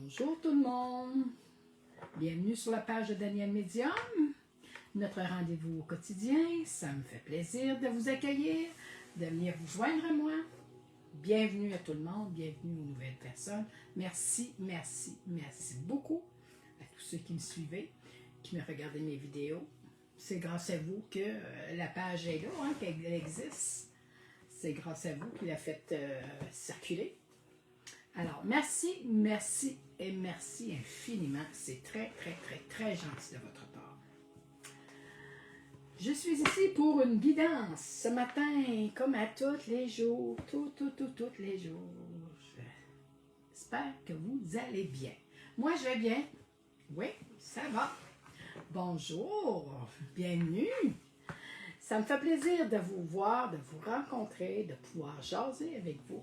Bonjour tout le monde, bienvenue sur la page de Daniel Médium, notre rendez-vous au quotidien. Ça me fait plaisir de vous accueillir, de venir vous joindre à moi. Bienvenue à tout le monde, bienvenue aux nouvelles personnes. Merci, merci, merci beaucoup à tous ceux qui me suivaient, qui me regardaient mes vidéos. C'est grâce à vous que la page est là, qu'elle existe. C'est grâce à vous qui l'a fait circuler. Alors, merci, merci et merci infiniment. C'est très, très, très, très gentil de votre part. Je suis ici pour une guidance ce matin, comme à tous les jours, tous les jours. J'espère que vous allez bien. Moi, je vais bien. Oui, ça va. Bonjour, bienvenue. Ça me fait plaisir de vous voir, de vous rencontrer, de pouvoir jaser avec vous.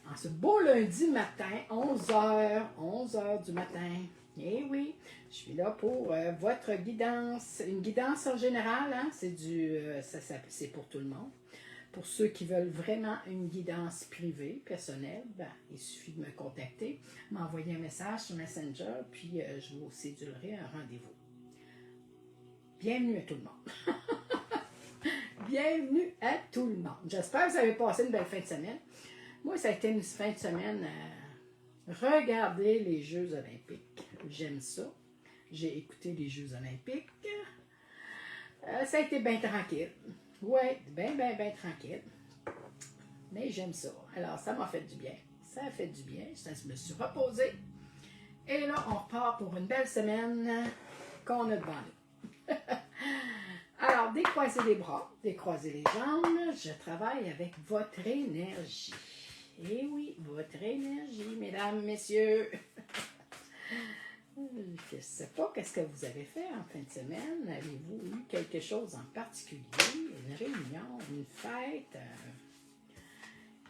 En ce beau lundi matin, 11h du matin. Eh oui, je suis là pour votre guidance. Une guidance en général, c'est pour tout le monde. Pour ceux qui veulent vraiment une guidance privée, personnelle, il suffit de me contacter, m'envoyer un message sur Messenger, puis je vous cédulerai un rendez-vous. Bienvenue à tout le monde. Bienvenue à tout le monde. J'espère que vous avez passé une belle fin de semaine. Moi, ça a été une fin de semaine à regarder les Jeux olympiques. J'aime ça. J'ai écouté les Jeux olympiques. Ça a été bien tranquille. Oui, bien tranquille. Mais j'aime ça. Alors, ça m'a fait du bien. Ça a fait du bien. Je me suis reposée. Et là, on repart pour une belle semaine qu'on a devant nous. Alors, décroisez les bras, décroisez les jambes. Je travaille avec votre énergie. Et oui, votre énergie, mesdames, messieurs. Je ne sais pas qu'est-ce que vous avez fait en fin de semaine. Avez-vous eu quelque chose en particulier? Une réunion, une fête?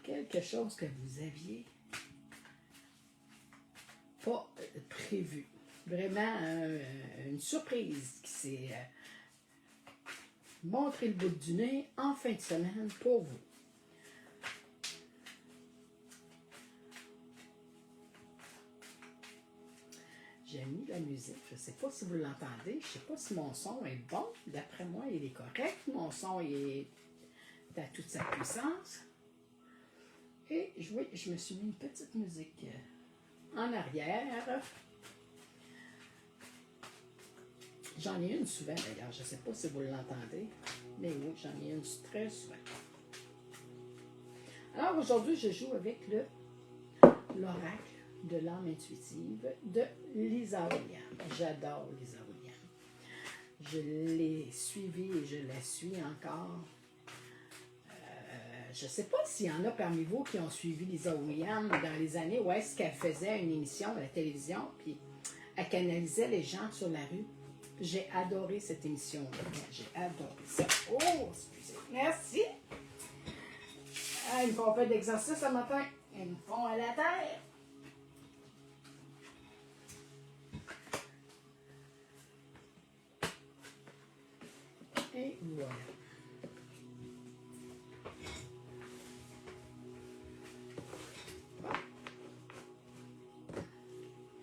Quelque chose que vous aviez pas prévu. Vraiment une surprise qui s'est montrée le bout du nez en fin de semaine pour vous. J'ai mis la musique, je ne sais pas si vous l'entendez, je ne sais pas si mon son est bon. D'après moi, il est correct. Mon son est à toute sa puissance. Et oui, je me suis mis une petite musique en arrière. J'en ai une souvent d'ailleurs, je ne sais pas si vous l'entendez, mais oui, j'en ai une très souvent. Alors aujourd'hui, je joue avec l'oracle de l'âme intuitive de Lisa Williams. J'adore Lisa Williams. Je l'ai suivie et je la suis encore. Je ne sais pas s'il y en a parmi vous qui ont suivi Lisa Williams dans les années où est-ce qu'elle faisait une émission à la télévision, puis elle canalisait les gens sur la rue. J'ai adoré cette émission-là. J'ai adoré ça. Oh, excusez. Merci. Ils me font un peu d'exercice ce matin. Ils me font à la terre. Et voilà. Bon.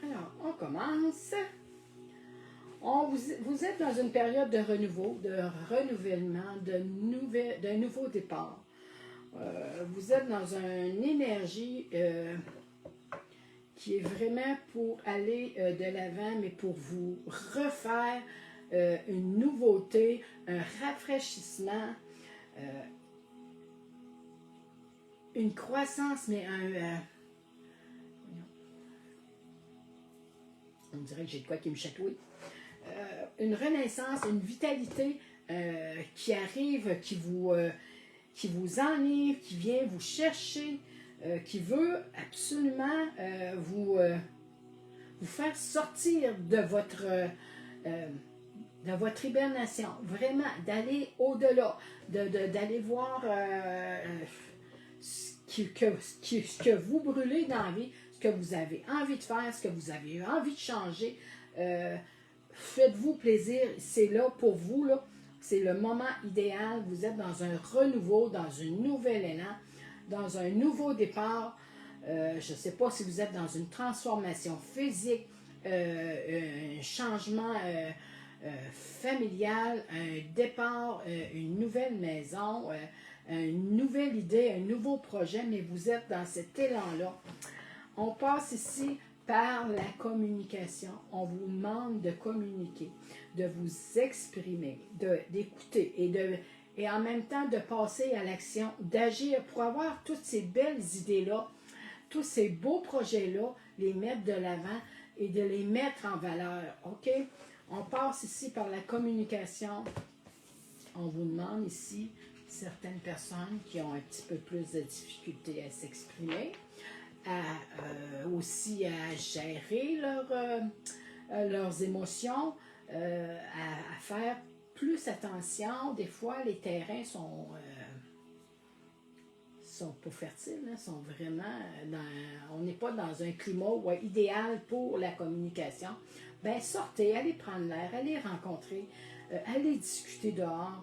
Alors, on commence. Vous êtes dans une période de renouveau, de renouvellement, d'un nouveau départ. Vous êtes dans une énergie qui est vraiment pour aller de l'avant, mais pour vous refaire une nouveauté, un rafraîchissement, une croissance, mais on dirait que j'ai de quoi qui me chatouille. Une renaissance, une vitalité qui arrive, qui vous enivre, qui vient vous chercher, qui veut absolument vous faire sortir de votre hibernation, vraiment d'aller au-delà, d'aller voir ce que vous brûlez dans la vie, ce que vous avez envie de faire, ce que vous avez envie de changer. Faites-vous plaisir, c'est là pour vous, là. C'est le moment idéal, vous êtes dans un renouveau, dans un nouvel élan, dans un nouveau départ. je ne sais pas si vous êtes dans une transformation physique, un changement familial, un départ, une nouvelle maison, une nouvelle idée, un nouveau projet, mais vous êtes dans cet élan-là. On passe ici par la communication. On vous demande de communiquer, de vous exprimer, d'écouter et en même temps de passer à l'action, d'agir pour avoir toutes ces belles idées-là, tous ces beaux projets-là, les mettre de l'avant et de les mettre en valeur. OK? On passe ici par la communication. On vous demande ici, certaines personnes qui ont un petit peu plus de difficulté à s'exprimer, aussi à gérer leurs émotions, à faire plus attention. Des fois, les terrains sont pas fertiles, hein, sont vraiment on n'est pas dans un climat idéal pour la communication. Ben sortez, allez prendre l'air, allez rencontrer, allez discuter dehors,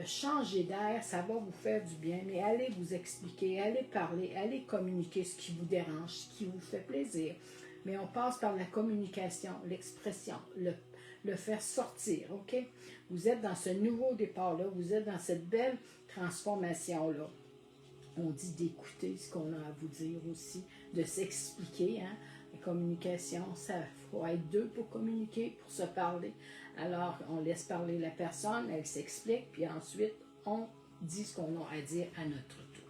changer d'air, ça va vous faire du bien, mais allez vous expliquer, allez parler, allez communiquer ce qui vous dérange, ce qui vous fait plaisir. Mais on passe par la communication, l'expression, le faire sortir, OK? Vous êtes dans ce nouveau départ-là, vous êtes dans cette belle transformation-là. On dit d'écouter ce qu'on a à vous dire aussi, de s'expliquer. Hein? La communication, ça faut être deux pour communiquer, pour se parler. Alors, on laisse parler la personne, elle s'explique, puis ensuite, on dit ce qu'on a à dire à notre tour.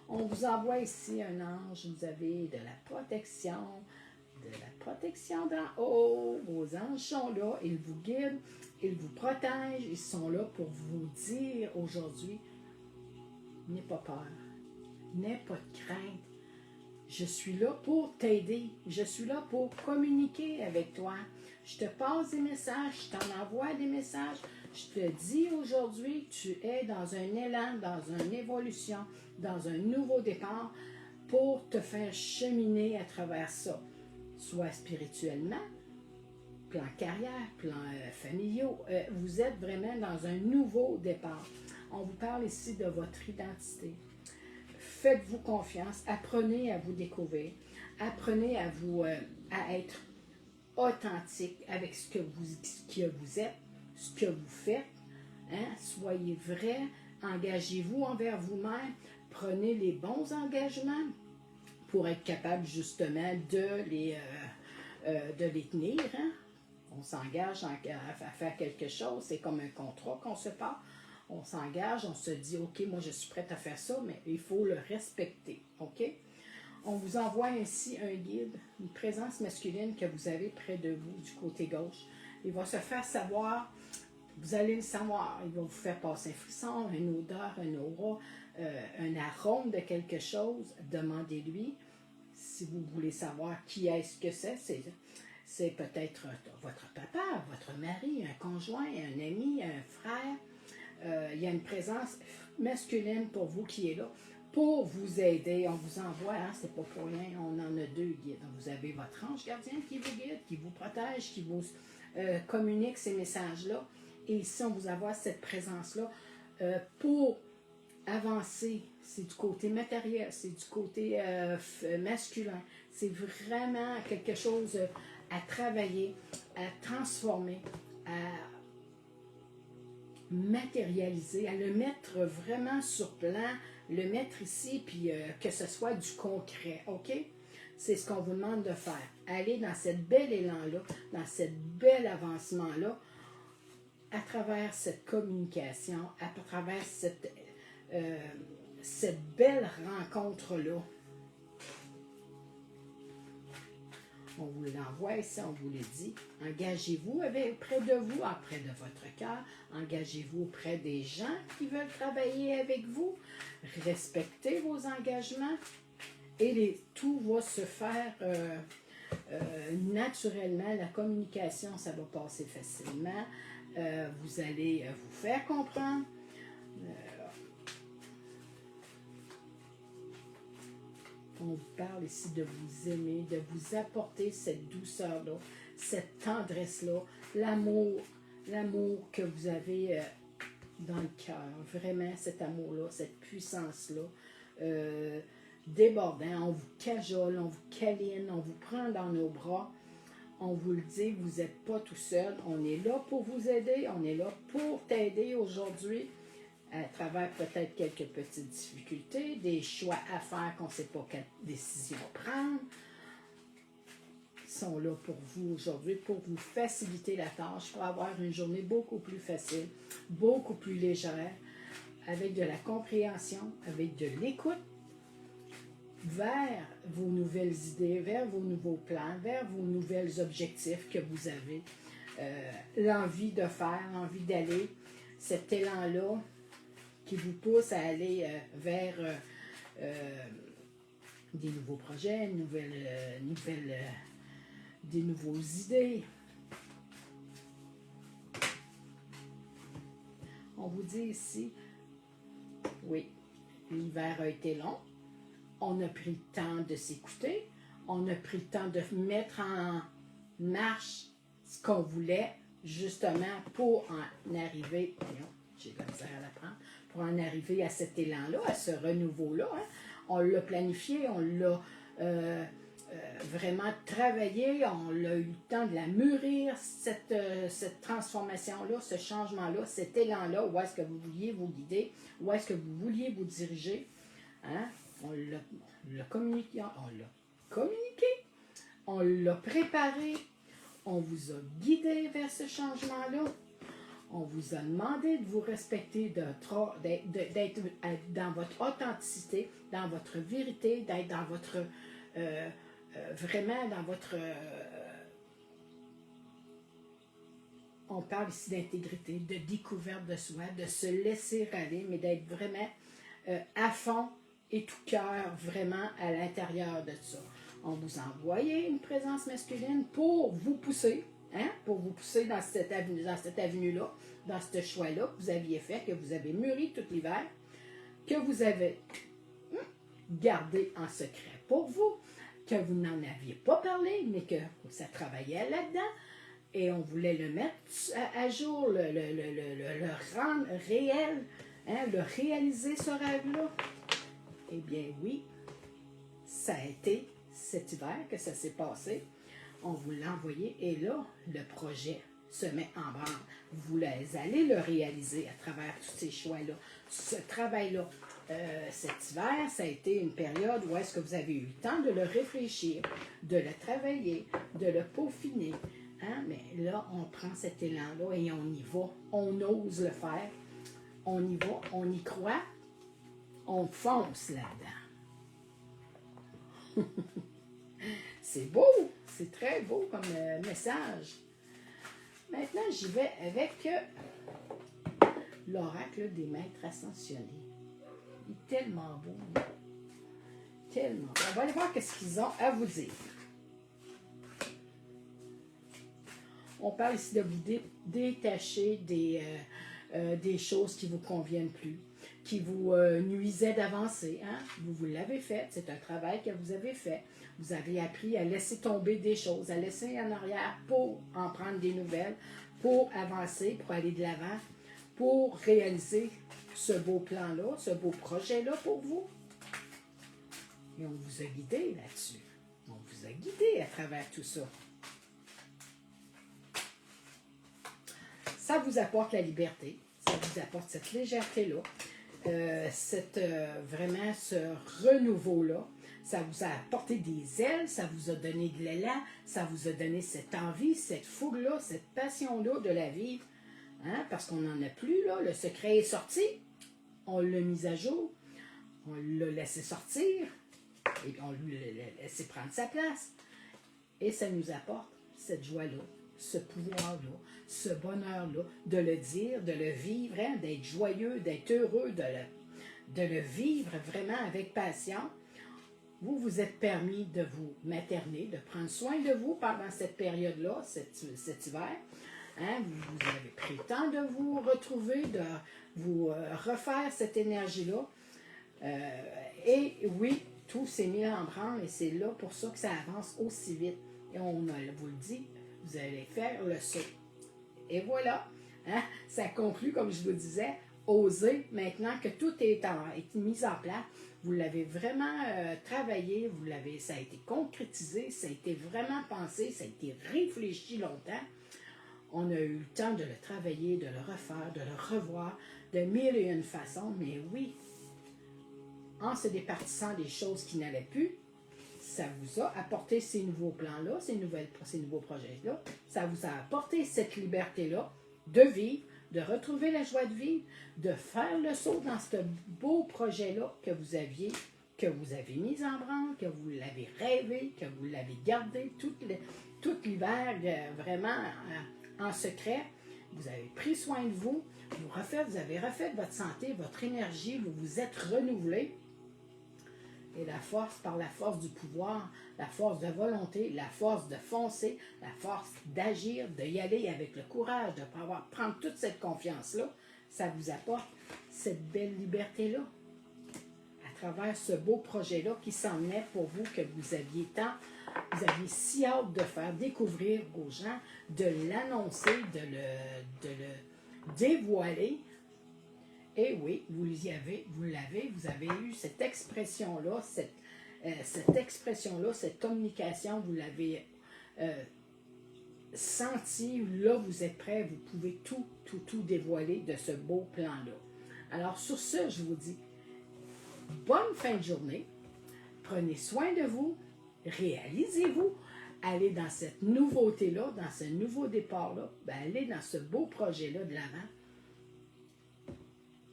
On vous envoie ici un ange, vous avez de la protection d'en haut. Vos anges sont là, ils vous guident, ils vous protègent, ils sont là pour vous dire aujourd'hui, n'aie pas peur, n'aie pas de crainte. Je suis là pour t'aider. Je suis là pour communiquer avec toi. Je te passe des messages, je t'en envoie des messages. Je te dis aujourd'hui que tu es dans un élan, dans une évolution, dans un nouveau départ pour te faire cheminer à travers ça. Soit spirituellement, plan carrière, plan familiaux. Vous êtes vraiment dans un nouveau départ. On vous parle ici de votre identité. Faites-vous confiance, apprenez à vous découvrir, apprenez à être authentique avec ce que vous êtes, ce que vous faites. Hein? Soyez vrai, engagez-vous envers vous-même, prenez les bons engagements pour être capable justement de les tenir. Hein? On s'engage à faire quelque chose, c'est comme un contrat qu'on se passe. On s'engage, on se dit, OK, moi je suis prête à faire ça, mais il faut le respecter, OK? On vous envoie ainsi un guide, une présence masculine que vous avez près de vous, du côté gauche. Il va se faire savoir, vous allez le savoir, il va vous faire passer un frisson, une odeur, un aura, un arôme de quelque chose. Demandez-lui si vous voulez savoir qui est-ce que c'est peut-être votre papa, votre mari, un conjoint, un ami, un frère. Il y a une présence masculine pour vous qui est là, pour vous aider. On vous envoie, hein, c'est pas pour rien, on en a deux guides. Vous avez votre ange gardien qui vous guide, qui vous protège, qui vous communique ces messages-là. Et ici, on vous envoie cette présence-là pour avancer. C'est du côté matériel, c'est du côté masculin. C'est vraiment quelque chose à travailler, à transformer, à matérialiser, à le mettre vraiment sur plan, le mettre ici, puis que ce soit du concret, OK? C'est ce qu'on vous demande de faire. Aller dans cette belle élan-là, dans cette bel avancement-là, à travers cette communication, à travers cette belle rencontre-là. On vous l'envoie ici, on vous le dit. Engagez-vous près de vous, près de votre cœur. Engagez-vous auprès des gens qui veulent travailler avec vous. Respectez vos engagements. Et tout va se faire naturellement. La communication, ça va passer facilement. Vous allez vous faire comprendre. On vous parle ici de vous aimer, de vous apporter cette douceur-là, cette tendresse-là, l'amour que vous avez dans le cœur. Vraiment, cet amour-là, cette puissance-là. débordant, on vous cajole, on vous câline, on vous prend dans nos bras, on vous le dit, vous n'êtes pas tout seul, on est là pour vous aider, on est là pour t'aider aujourd'hui, à travers peut-être quelques petites difficultés, des choix à faire qu'on ne sait pas quelle décision prendre. Ils sont là pour vous aujourd'hui, pour vous faciliter la tâche, pour avoir une journée beaucoup plus facile, beaucoup plus légère, avec de la compréhension, avec de l'écoute, vers vos nouvelles idées, vers vos nouveaux plans, vers vos nouvelles objectifs que vous avez, l'envie de faire, l'envie d'aller, cet élan-là qui vous pousse à aller vers des nouveaux projets, des nouvelles idées. On vous dit ici, oui, l'hiver a été long, on a pris le temps de s'écouter, on a pris le temps de mettre en marche ce qu'on voulait, justement pour en arriver, j'ai de la misère à l'apprendre, pour en arriver à cet élan-là, à ce renouveau-là. Hein. On l'a planifié, on l'a vraiment travaillé, on a eu le temps de la mûrir, cette transformation-là, ce changement-là, cet élan-là, où est-ce que vous vouliez vous guider, où est-ce que vous vouliez vous diriger. Hein? On l'a communiqué, on l'a préparé, on vous a guidé vers ce changement-là, on vous a demandé de vous respecter, d'être dans votre authenticité, dans votre vérité, d'être dans votre, vraiment dans votre, on parle ici d'intégrité, de découverte de soi, de se laisser aller, mais d'être vraiment à fond et tout cœur vraiment à l'intérieur de ça. On vous a envoyé une présence masculine pour vous pousser, hein, pour vous pousser dans cette avenue-là, dans ce choix-là que vous aviez fait, que vous avez mûri tout l'hiver, que vous avez gardé en secret pour vous, que vous n'en aviez pas parlé, mais que ça travaillait là-dedans, et on voulait le mettre à jour, le rendre réel, hein, le réaliser ce rêve-là. Eh bien oui, ça a été cet hiver que ça s'est passé. On vous l'a envoyé et là, le projet se met en branle. Vous allez le réaliser à travers tous ces choix-là. Ce travail-là, cet hiver, ça a été une période où est-ce que vous avez eu le temps de le réfléchir, de le travailler, de le peaufiner. Hein? Mais là, on prend cet élan-là et on y va. On ose le faire. On y va, on y croit. On fonce là-dedans. C'est beau, c'est très beau comme message. Maintenant, j'y vais avec l'oracle des maîtres ascensionnés. Il est tellement beau. Tellement beau. On va aller voir ce qu'ils ont à vous dire. On parle ici de vous détacher des choses qui ne vous conviennent plus, qui vous nuisaient d'avancer. Hein? Vous l'avez fait, c'est un travail que vous avez fait. Vous avez appris à laisser tomber des choses, à laisser en arrière pour en prendre des nouvelles, pour avancer, pour aller de l'avant, pour réaliser ce beau plan-là, ce beau projet-là pour vous. Et on vous a guidé là-dessus. On vous a guidé à travers tout ça. Ça vous apporte la liberté, ça vous apporte cette légèreté-là, vraiment ce renouveau-là. Ça vous a apporté des ailes, ça vous a donné de l'élan, ça vous a donné cette envie, cette fougue-là, cette passion-là de la vie. Hein? Parce qu'on n'en a plus, là. Le secret est sorti, on l'a mis à jour, on l'a laissé sortir, et on lui a laissé prendre sa place. Et ça nous apporte cette joie-là, ce pouvoir-là, ce bonheur-là, de le dire, de le vivre, hein, d'être joyeux, d'être heureux, de le vivre vraiment avec passion. Vous vous êtes permis de vous materner, de prendre soin de vous pendant cette période-là, cet hiver. Hein, vous avez pris le temps de vous retrouver, de vous refaire cette énergie-là. Et oui, tout s'est mis en branle et c'est là pour ça que ça avance aussi vite. Et on vous le dit, vous allez faire le saut. Et voilà, hein, ça conclut, comme je vous disais, osez, maintenant que tout est mis en place, vous l'avez vraiment travaillé, ça a été concrétisé, ça a été vraiment pensé, ça a été réfléchi longtemps. On a eu le temps de le travailler, de le refaire, de le revoir de mille et une façons, mais oui, en se départissant des choses qui n'allaient plus, ça vous a apporté ces nouveaux plans-là, ces nouveaux projets-là, ça vous a apporté cette liberté-là de vivre, de retrouver la joie de vivre, de faire le saut dans ce beau projet-là que vous avez mis en branle, que vous l'avez rêvé, que vous l'avez gardé tout l'hiver, vraiment en secret. Vous avez pris soin de vous, vous avez refait votre santé, votre énergie, vous vous êtes renouvelé. Et la force, par la force du pouvoir, la force de volonté, la force de foncer, la force d'agir, d'y aller avec le courage, de prendre toute cette confiance-là, ça vous apporte cette belle liberté-là. À travers ce beau projet-là qui s'en est pour vous, que vous aviez si hâte de faire découvrir aux gens, de l'annoncer, de le dévoiler. Et oui, vous avez eu cette expression-là, cette communication, vous l'avez senti, là vous êtes prêt, vous pouvez tout dévoiler de ce beau plan-là. Alors sur ce, je vous dis, bonne fin de journée, prenez soin de vous, réalisez-vous, allez dans cette nouveauté-là, dans ce nouveau départ-là, allez dans ce beau projet-là de l'avant,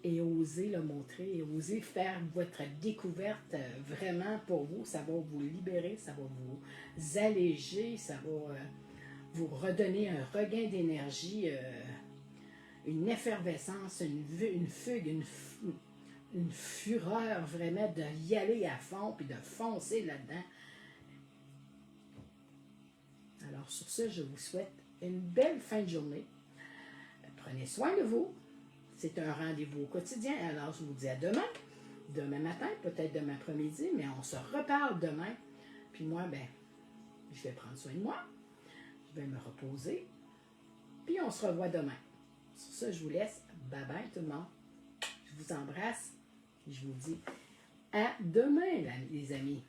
et osez le montrer, et osez faire votre découverte vraiment pour vous. Ça va vous libérer, ça va vous alléger, ça va vous redonner un regain d'énergie, une effervescence, une fugue, une fureur vraiment de y aller à fond, puis de foncer là-dedans. Alors sur ce, je vous souhaite une belle fin de journée. Prenez soin de vous. C'est un rendez-vous au quotidien. Alors, je vous dis à demain matin, peut-être demain après-midi, mais on se reparle demain. Puis moi, je vais prendre soin de moi. Je vais me reposer. Puis on se revoit demain. Sur ce, je vous laisse. Bye bye tout le monde. Je vous embrasse. Je vous dis à demain, les amis.